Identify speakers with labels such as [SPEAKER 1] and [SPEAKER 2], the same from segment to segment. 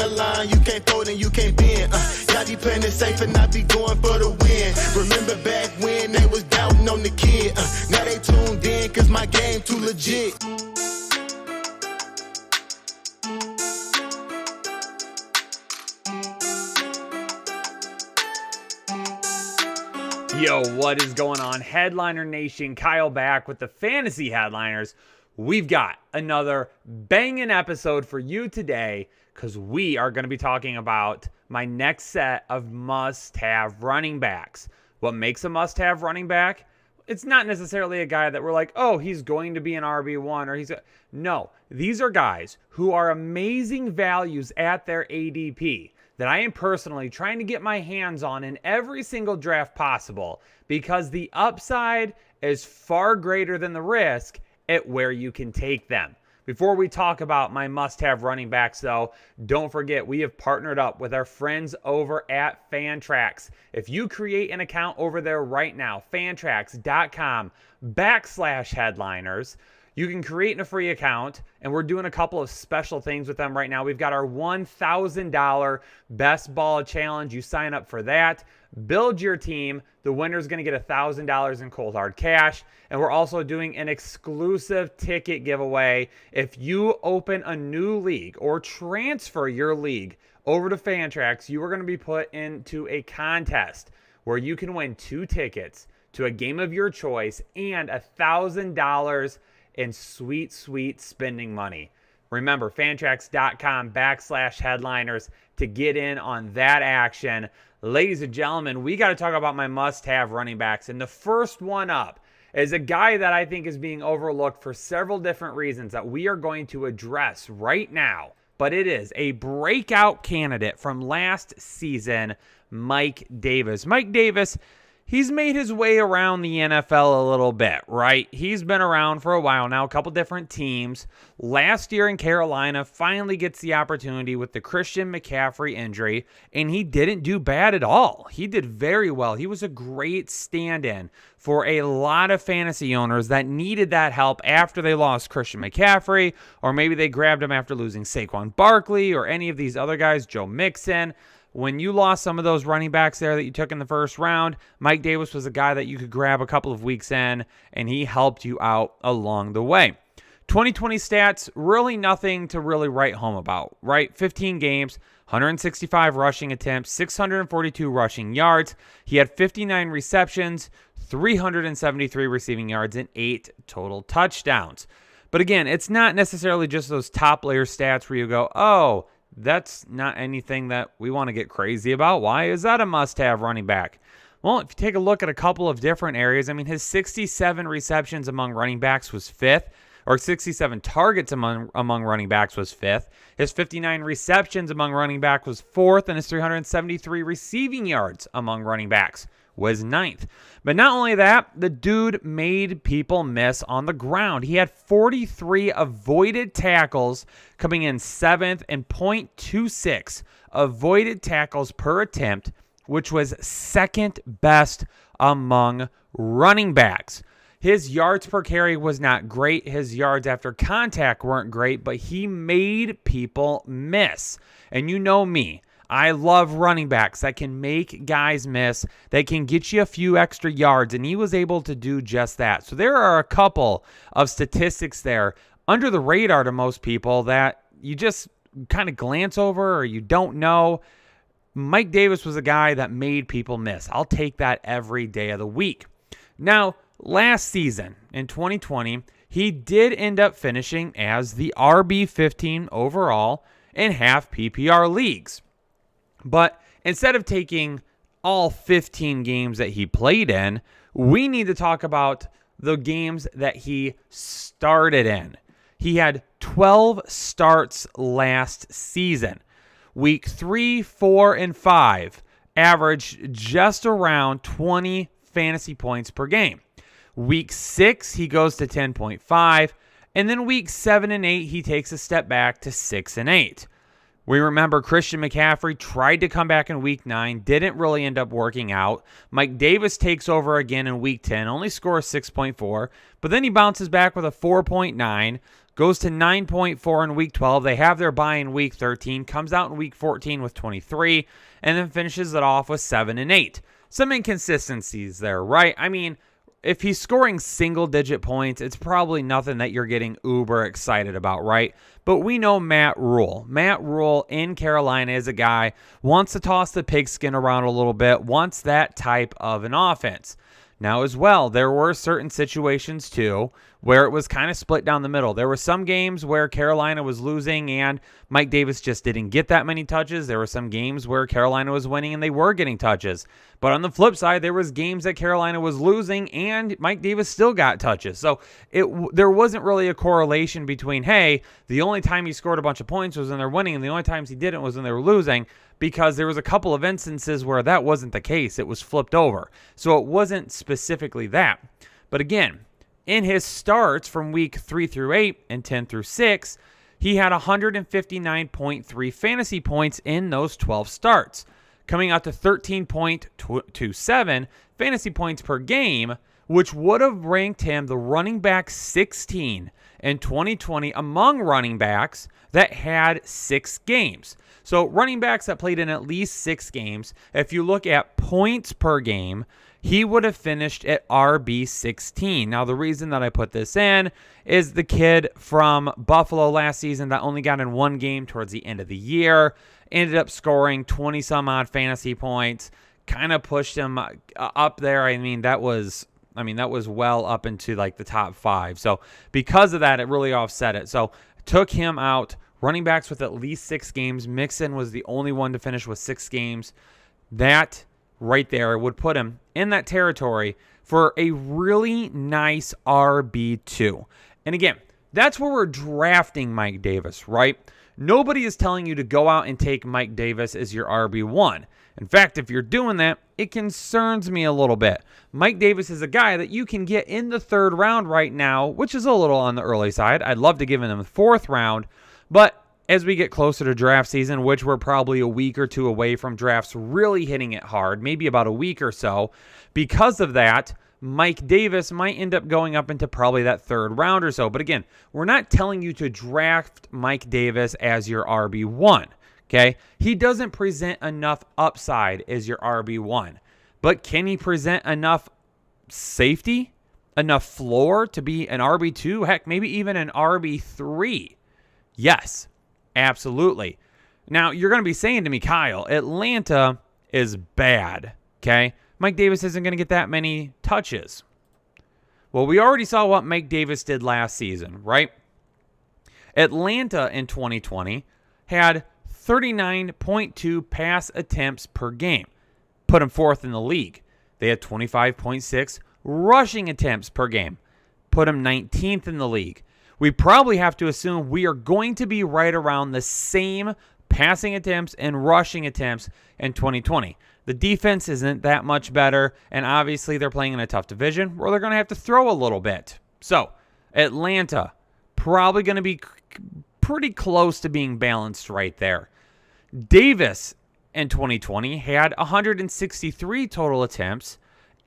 [SPEAKER 1] the line, you can't fold and you can't bend. Y'all be playing it safe and I be going for the win. Remember back when they was doubting on the kid. Now they tuned in cause my game too legit.
[SPEAKER 2] Yo, what is going on? Headliner Nation, Kyle back with the Fantasy Headliners. We've got another banging episode for you today because we are going to be talking about my next set of must-have running backs. What makes a must-have running back? It's not necessarily a guy that we're like, oh, he's going to be an RB1 or he's... No, these are guys who are amazing values at their ADP that I am personally trying to get my hands on in every single draft possible because the upside is far greater than the risk at where you can take them. Before we talk about my must-have running backs, though, don't forget we have partnered up with our friends over at Fantrax. If you create an account over there right now, fantrax.com/headliners, you can create a free account, and we're doing a couple of special things with them right now. We've got our $1,000 Best Ball Challenge. You sign up for that, build your team. The winner's going to get $1,000 in cold hard cash, and we're also doing an exclusive ticket giveaway. If you open a new league or transfer your league over to Fantrax, you are going to be put into a contest where you can win 2 tickets to a game of your choice and $1,000 in sweet spending money. Remember, fantrax.com/headliners to get in on that action. Ladies and gentlemen, we got to talk about my must-have running backs. And the first one up is a guy that I think is being overlooked for several different reasons that we are going to address right now. But it is a breakout candidate from last season, Mike Davis. Mike Davis, he's made his way around the NFL a little bit, right? He's been around for a while now, a couple different teams. Last year in Carolina, finally gets the opportunity with the Christian McCaffrey injury, and he didn't do bad at all. He did very well. He was a great stand-in for a lot of fantasy owners that needed that help after they lost Christian McCaffrey, or maybe they grabbed him after losing Saquon Barkley or any of these other guys, Joe Mixon. When you lost some of those running backs there that you took in the first round, Mike Davis was a guy that you could grab a couple of weeks in, and he helped you out along the way. 2020 stats, really nothing to really write home about, right? 15 games, 165 rushing attempts, 642 rushing yards. He had 59 receptions, 373 receiving yards, and 8 total touchdowns. But again, it's not necessarily just those top layer stats where you go, oh, that's not anything that we want to get crazy about. Why is that a must-have running back? Well, if you take a look at a couple of different areas, I mean, his 67 receptions among running backs was 5th, or 67 targets among running backs was 5th. His 59 receptions among running backs was 4th, and his 373 receiving yards among running backs was 9th. But not only that, the dude made people miss on the ground. He had 43 avoided tackles, coming in 7th, and .26 avoided tackles per attempt, which was 2nd best among running backs. His yards per carry was not great. His yards after contact weren't great, but he made people miss. And you know me, I love running backs that can make guys miss, that can get you a few extra yards, and he was able to do just that. So there are a couple of statistics there under the radar to most people that you just kind of glance over or you don't know. Mike Davis was a guy that made people miss. I'll take that every day of the week. Now, last season in 2020, he did end up finishing as the RB15 overall in half PPR leagues. But instead of taking all 15 games that he played in, we need to talk about the games that he started in. He had 12 starts last season. Week 3, 4, and 5 averaged just around 20 fantasy points per game. Week 6, he goes to 10.5. And then week 7 and 8, he takes a step back to 6 and 8. We remember Christian McCaffrey tried to come back in week 9, didn't really end up working out. Mike Davis takes over again in week 10, only scores 6.4, but then he bounces back with a 4.9, goes to 9.4 in week 12. They have their bye in week 13, comes out in week 14 with 23, and then finishes it off with 7 and 8. Some inconsistencies there, right? I mean, if he's scoring single-digit points, it's probably nothing that you're getting uber excited about, right? But we know Matt Rule. Matt Rule in Carolina is a guy, wants to toss the pigskin around a little bit, wants that type of an offense. Now, as well, there were certain situations, too, where it was kind of split down the middle. There were some games where Carolina was losing and Mike Davis just didn't get that many touches. There were some games where Carolina was winning and they were getting touches. But on the flip side, there was games that Carolina was losing and Mike Davis still got touches. So there wasn't really a correlation between, hey, the only time he scored a bunch of points was when they're winning and the only times he didn't was when they were losing, because there was a couple of instances where that wasn't the case. It was flipped over. So it wasn't specifically that. But again, in his starts from week 3 through 8 and 10 through 6, he had 159.3 fantasy points in those 12 starts, coming out to 13.27 fantasy points per game, which would have ranked him the running back 16 in 2020 among running backs that had 6 games. So running backs that played in at least 6 games, if you look at points per game, he would have finished at RB16. Now, the reason that I put this in is the kid from Buffalo last season that only got in 1 game towards the end of the year, ended up scoring 20-some-odd fantasy points, kind of pushed him up there. I mean, that was well up into like the top 5. So because of that, it really offset it. So took him out. Running backs with at least 6 games. Mixon was the only one to finish with 6 games. That right there would put him in that territory for a really nice RB2. And again, that's where we're drafting Mike Davis, right? Nobody is telling you to go out and take Mike Davis as your RB1. In fact, if you're doing that, it concerns me a little bit. Mike Davis is a guy that you can get in the 3rd round right now, which is a little on the early side. I'd love to give him the 4th round, but as we get closer to draft season, which we're probably a week or 2 away from drafts really hitting it hard, maybe about a week or so, because of that, Mike Davis might end up going up into probably that 3rd round or so. But again, we're not telling you to draft Mike Davis as your RB1, okay? He doesn't present enough upside as your RB1. But can he present enough safety, enough floor to be an RB2? Heck, maybe even an RB3. Yes, absolutely. Now, you're going to be saying to me, Kyle, Atlanta is bad, okay? Mike Davis isn't going to get that many touches. Well, we already saw what Mike Davis did last season, right? Atlanta in 2020 had 39.2 pass attempts per game. Put him 4th in the league. They had 25.6 rushing attempts per game. Put him 19th in the league. We probably have to assume we are going to be right around the same passing attempts and rushing attempts in 2020. The defense isn't that much better, and obviously they're playing in a tough division where they're going to have to throw a little bit. So, Atlanta, probably going to be pretty close to being balanced right there. Davis in 2020 had 163 total attempts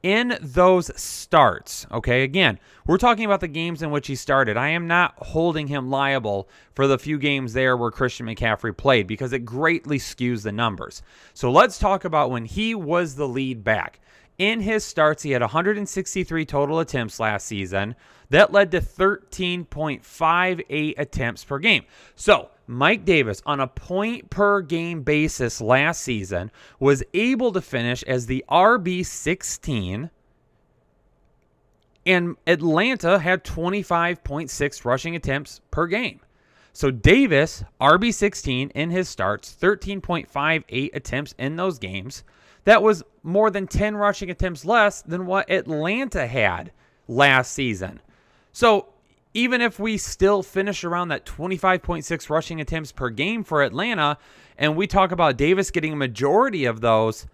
[SPEAKER 2] in those starts, okay? Again, we're talking about the games in which he started. I am not holding him liable for the few games there where Christian McCaffrey played because it greatly skews the numbers. So let's talk about when he was the lead back. In his starts, he had 163 total attempts last season. That led to 13.58 attempts per game. So Mike Davis, on a point-per-game basis last season, was able to finish as the RB16, and Atlanta had 25.6 rushing attempts per game. So Davis, RB16 in his starts, 13.58 attempts in those games. That was more than 10 rushing attempts less than what Atlanta had last season. So even if we still finish around that 25.6 rushing attempts per game for Atlanta, and we talk about Davis getting a majority of those,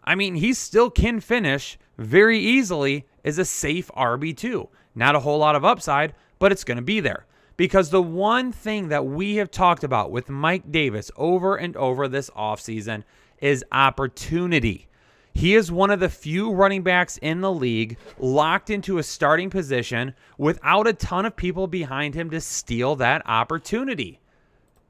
[SPEAKER 2] I mean, he still can finish very easily as a safe RB2. Not a whole lot of upside, but it's going to be there. Because the one thing that we have talked about with Mike Davis over and over this offseason is opportunity. He is one of the few running backs in the league locked into a starting position without a ton of people behind him to steal that opportunity.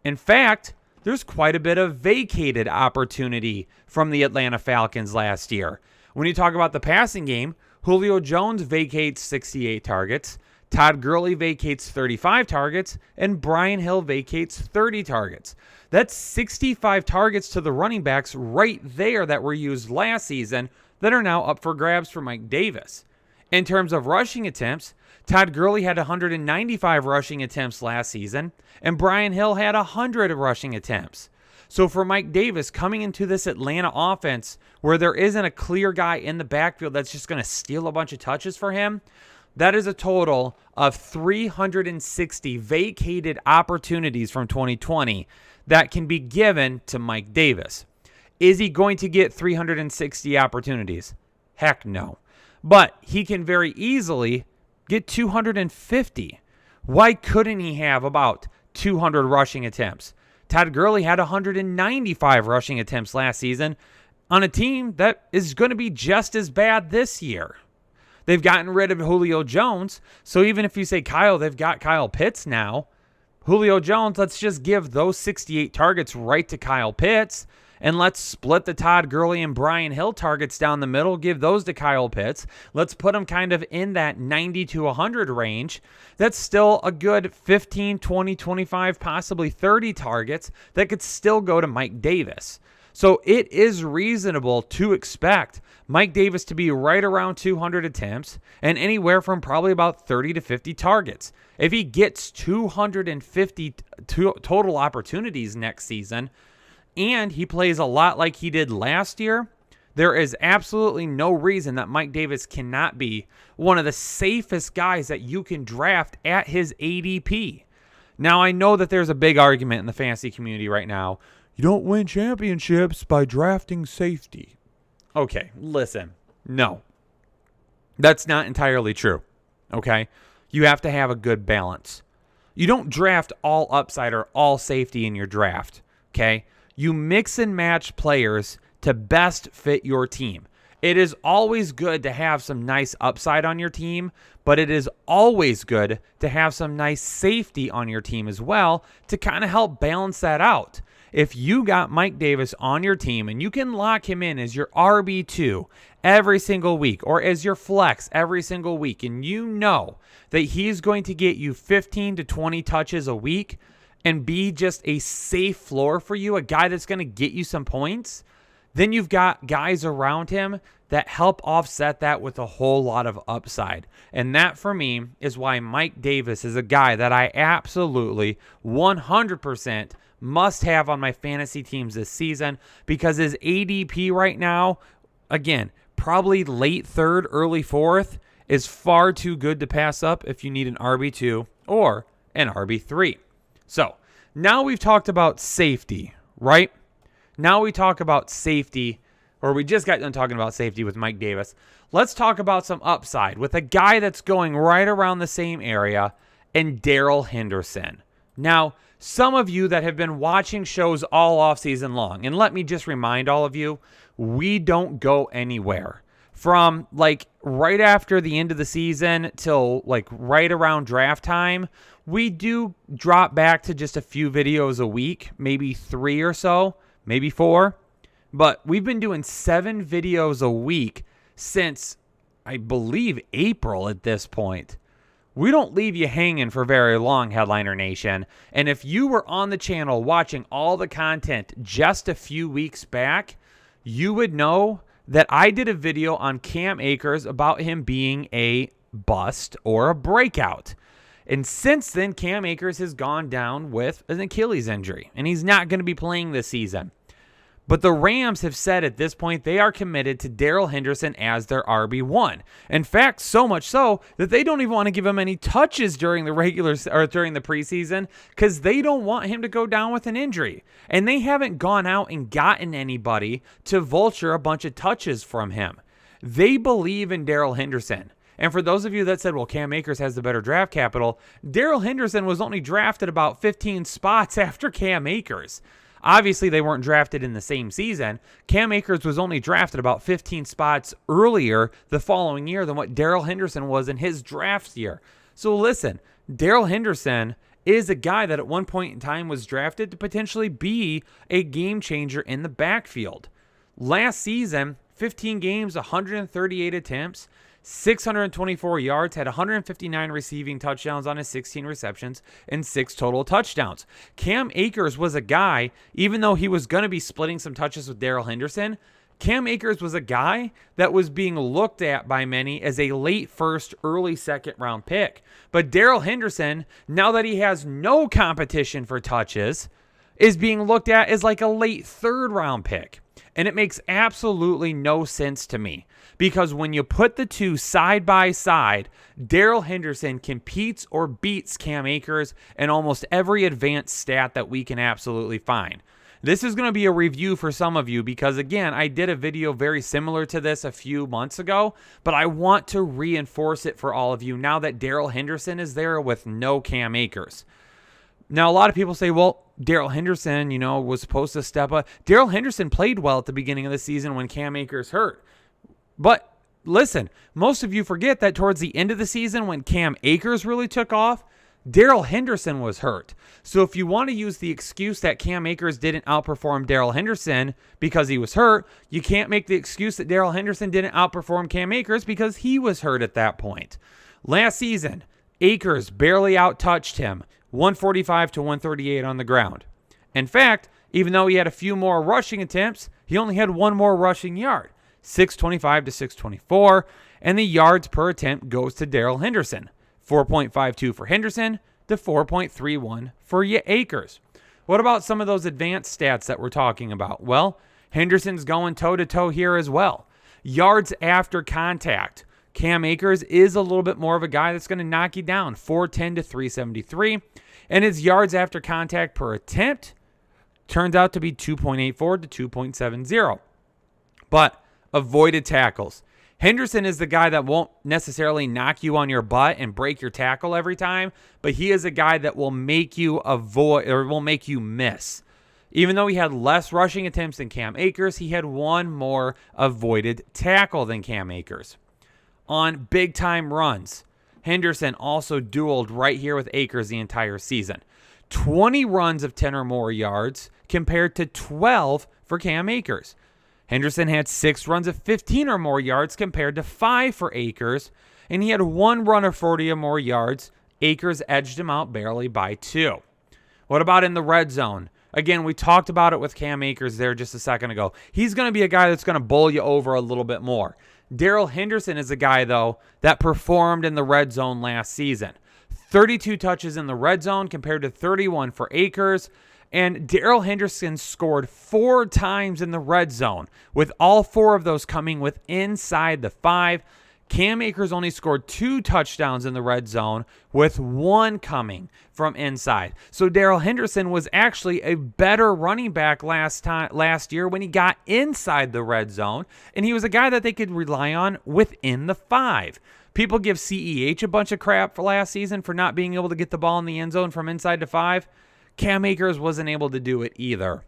[SPEAKER 2] In fact, there's quite a bit of vacated opportunity from the Atlanta Falcons last year. When you talk about the passing game, Julio Jones vacates 68 targets, Todd Gurley vacates 35 targets, and Brian Hill vacates 30 targets. That's 65 targets to the running backs right there that were used last season that are now up for grabs for Mike Davis. In terms of rushing attempts, Todd Gurley had 195 rushing attempts last season, and Brian Hill had 100 rushing attempts. So for Mike Davis coming into this Atlanta offense where there isn't a clear guy in the backfield that's just going to steal a bunch of touches for him, that is a total of 360 vacated opportunities from 2020 that can be given to Mike Davis. Is he going to get 360 opportunities? Heck no. But he can very easily get 250. Why couldn't he have about 200 rushing attempts? Todd Gurley had 195 rushing attempts last season on a team that is going to be just as bad this year. They've gotten rid of Julio Jones, so even if you say Kyle, they've got Kyle Pitts now. Julio Jones, let's just give those 68 targets right to Kyle Pitts, and let's split the Todd Gurley and Brian Hill targets down the middle, give those to Kyle Pitts. Let's put them kind of in that 90 to 100 range. That's still a good 15, 20, 25, possibly 30 targets that could still go to Mike Davis. So it is reasonable to expect Mike Davis to be right around 200 attempts and anywhere from probably about 30 to 50 targets. If he gets 250 total opportunities next season, and he plays a lot like he did last year, there is absolutely no reason that Mike Davis cannot be one of the safest guys that you can draft at his ADP. Now, I know that there's a big argument in the fantasy community right now. You don't win championships by drafting safety. Okay, listen. No. That's not entirely true. Okay? You have to have a good balance. You don't draft all upside or all safety in your draft. Okay? You mix and match players to best fit your team. It is always good to have some nice upside on your team, but it is always good to have some nice safety on your team as well to kind of help balance that out. If you got Mike Davis on your team and you can lock him in as your RB2 every single week or as your flex every single week, and you know that he's going to get you 15 to 20 touches a week and be just a safe floor for you, a guy that's going to get you some points, then you've got guys around him that help offset that with a whole lot of upside. And that, for me, is why Mike Davis is a guy that I absolutely 100% must have on my fantasy teams this season, because his ADP right now, again, probably late third, early fourth, is far too good to pass up if you need an RB2 or an RB3. So now we've talked about safety, right? Now we talk about safety, or we just got done talking about safety with Mike Davis. Let's talk about some upside with a guy that's going right around the same area, and Daryl Henderson. Now, some of you that have been watching shows all off season long, and let me just remind all of you, we don't go anywhere. From like right after the end of the season till like right around draft time, we do drop back to just a few videos a week, maybe 3 or so, maybe 4. But we've been doing 7 videos a week since, I believe, April at this point. We don't leave you hanging for very long, Headliner Nation. And if you were on the channel watching all the content just a few weeks back, you would know that I did a video on Cam Akers about him being a bust or a breakout. And since then, Cam Akers has gone down with an Achilles injury, and he's not going to be playing this season. But the Rams have said at this point they are committed to Daryl Henderson as their RB1. In fact, so much so that they don't even want to give him any touches during the during the preseason, because they don't want him to go down with an injury. And they haven't gone out and gotten anybody to vulture a bunch of touches from him. They believe in Daryl Henderson. And for those of you that said, well, Cam Akers has the better draft capital, Daryl Henderson was only drafted about 15 spots after Cam Akers. Obviously, they weren't drafted in the same season. Cam Akers was only drafted about 15 spots earlier the following year than what Daryl Henderson was in his draft year. So listen, Daryl Henderson is a guy that at one point in time was drafted to potentially be a game changer in the backfield. Last season, 15 games, 138 attempts, 624 yards, had 159 receiving touchdowns on his 16 receptions, and 6 total touchdowns. Cam Akers was a guy, even though he was going to be splitting some touches with Daryl Henderson, Cam Akers was a guy that was being looked at by many as a late first, early second round pick. But Daryl Henderson, now that he has no competition for touches, is being looked at as like a late third round pick. And it makes absolutely no sense to me, because when you put the two side by side, Daryl Henderson competes or beats Cam Akers in almost every advanced stat that we can absolutely find. This is going to be a review for some of you because, again, I did a video very similar to this a few months ago, but I want to reinforce it for all of you now that Daryl Henderson is there with no Cam Akers. Now, a lot of people say, well, Daryl Henderson, was supposed to step up. Daryl Henderson played well at the beginning of the season when Cam Akers hurt. But listen, most of you forget that towards the end of the season when Cam Akers really took off, Daryl Henderson was hurt. So if you want to use the excuse that Cam Akers didn't outperform Daryl Henderson because he was hurt, you can't make the excuse that Daryl Henderson didn't outperform Cam Akers because he was hurt at that point. Last season, Akers barely outtouched him, 145 to 138 on the ground. In fact, even though he had a few more rushing attempts, he only had one more rushing yard, 625 to 624, and the yards per attempt goes to Daryl Henderson, 4.52 for Henderson to 4.31 for Akers. What about some of those advanced stats that we're talking about? Well, Henderson's going toe-to-toe here as well. Yards after contact. Cam Akers is a little bit more of a guy that's going to knock you down, 410 to 373. And his yards after contact per attempt turns out to be 2.84 to 2.70. But avoided tackles. Henderson is the guy that won't necessarily knock you on your butt and break your tackle every time, but he is a guy that will make you avoid or will make you miss. Even though he had less rushing attempts than Cam Akers, he had one more avoided tackle than Cam Akers. On big-time runs, Henderson also dueled right here with Akers the entire season. 20 runs of 10 or more yards compared to 12 for Cam Akers. Henderson had 6 runs of 15 or more yards compared to 5 for Akers, and he had 1 run of 40 or more yards. Akers edged him out barely by 2. What about in the red zone? Again, we talked about it with Cam Akers there just a second ago. He's going to be a guy that's going to bowl you over a little bit more. Daryl Henderson is a guy, though, that performed in the red zone last season. 32 touches in the red zone compared to 31 for Akers. And Daryl Henderson scored 4 times in the red zone, with all 4 of those coming with inside the 5. Cam Akers only scored 2 touchdowns in the red zone, with 1 coming from inside. So Daryl Henderson was actually a better running back last year when he got inside the red zone, and he was a guy that they could rely on within the 5. People give CEH a bunch of crap for last season for not being able to get the ball in the end zone from inside the 5. Cam Akers wasn't able to do it either.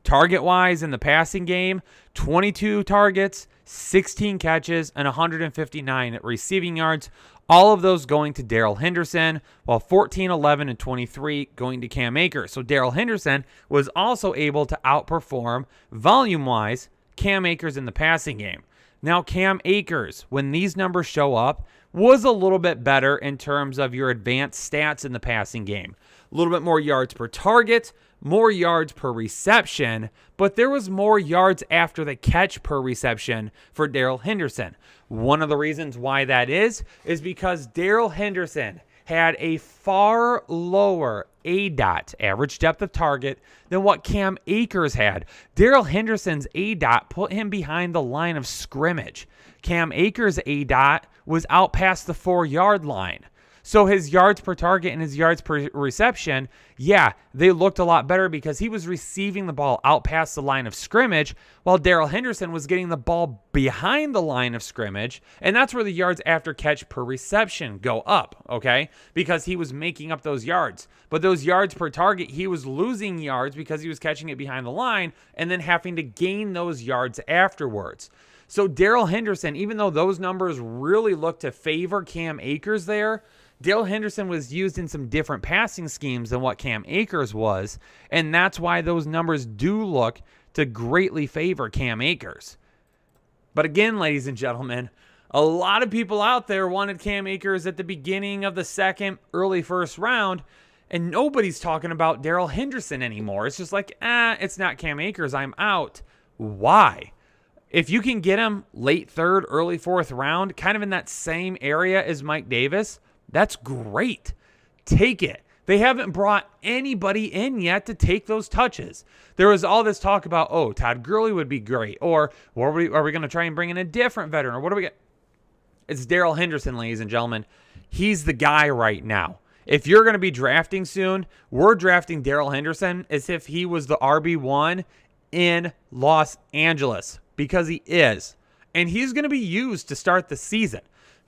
[SPEAKER 2] Target-wise in the passing game, 22 targets, 16 catches, and 159 receiving yards. All of those going to Daryl Henderson, while 14, 11, and 23 going to Cam Akers. So Daryl Henderson was also able to outperform, volume-wise, Cam Akers in the passing game. Now, Cam Akers, when these numbers show up, was a little bit better in terms of your advanced stats in the passing game. A little bit more yards per target, more yards per reception, but there was more yards after the catch per reception for Daryl Henderson. One of the reasons why that is because Daryl Henderson had a far lower ADOT, average depth of target, than what Cam Akers had. Daryl Henderson's ADOT put him behind the line of scrimmage. Cam Akers' ADOT was out past the 4-yard line. So his yards per target and his yards per reception, yeah, they looked a lot better because he was receiving the ball out past the line of scrimmage while Daryl Henderson was getting the ball behind the line of scrimmage. And that's where the yards after catch per reception go up, okay? Because he was making up those yards. But those yards per target, he was losing yards because he was catching it behind the line and then having to gain those yards afterwards. So Daryl Henderson, even though those numbers really look to favor Cam Akers there, Daryl Henderson was used in some different passing schemes than what Cam Akers was, and that's why those numbers do look to greatly favor Cam Akers. But again, ladies and gentlemen, a lot of people out there wanted Cam Akers at the beginning of the second, early first round, and nobody's talking about Daryl Henderson anymore. It's just like, it's not Cam Akers, I'm out. Why? If you can get him late third, early fourth round, kind of in that same area as Mike Davis, that's great. Take it. They haven't brought anybody in yet to take those touches. There was all this talk about, Todd Gurley would be great. Or are we going to try and bring in a different veteran? Or what do we get? It's Daryl Henderson, ladies and gentlemen. He's the guy right now. If you're going to be drafting soon, we're drafting Daryl Henderson as if he was the RB1 in Los Angeles. Because he is. And he's going to be used to start the season.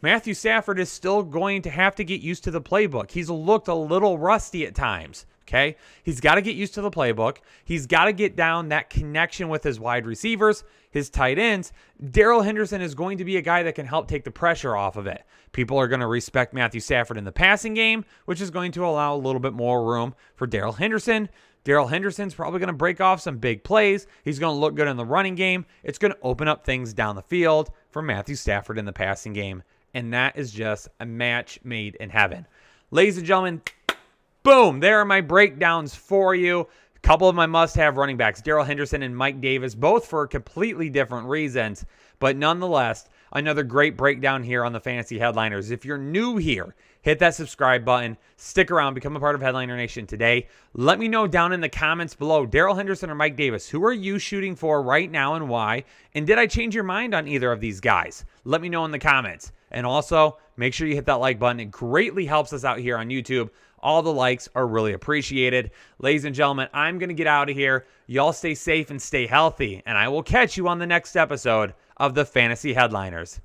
[SPEAKER 2] Matthew Stafford is still going to have to get used to the playbook. He's looked a little rusty at times. Okay? He's got to get used to the playbook. He's got to get down that connection with his wide receivers, his tight ends. Daryl Henderson is going to be a guy that can help take the pressure off of it. People are going to respect Matthew Stafford in the passing game, which is going to allow a little bit more room for Daryl Henderson. Daryl Henderson's probably going to break off some big plays. He's going to look good in the running game. It's going to open up things down the field for Matthew Stafford in the passing game. And that is just a match made in heaven. Ladies and gentlemen, boom, there are my breakdowns for you. A couple of my must-have running backs, Daryl Henderson and Mike Davis, both for completely different reasons. But nonetheless, another great breakdown here on the Fantasy Headliners. If you're new here, hit that subscribe button. Stick around. Become a part of Headliner Nation today. Let me know down in the comments below, Daryl Henderson or Mike Davis, who are you shooting for right now and why? And did I change your mind on either of these guys? Let me know in the comments. And also, make sure you hit that like button. It greatly helps us out here on YouTube. All the likes are really appreciated. Ladies and gentlemen, I'm going to get out of here. Y'all stay safe and stay healthy. And I will catch you on the next episode of the Fantasy Headliners.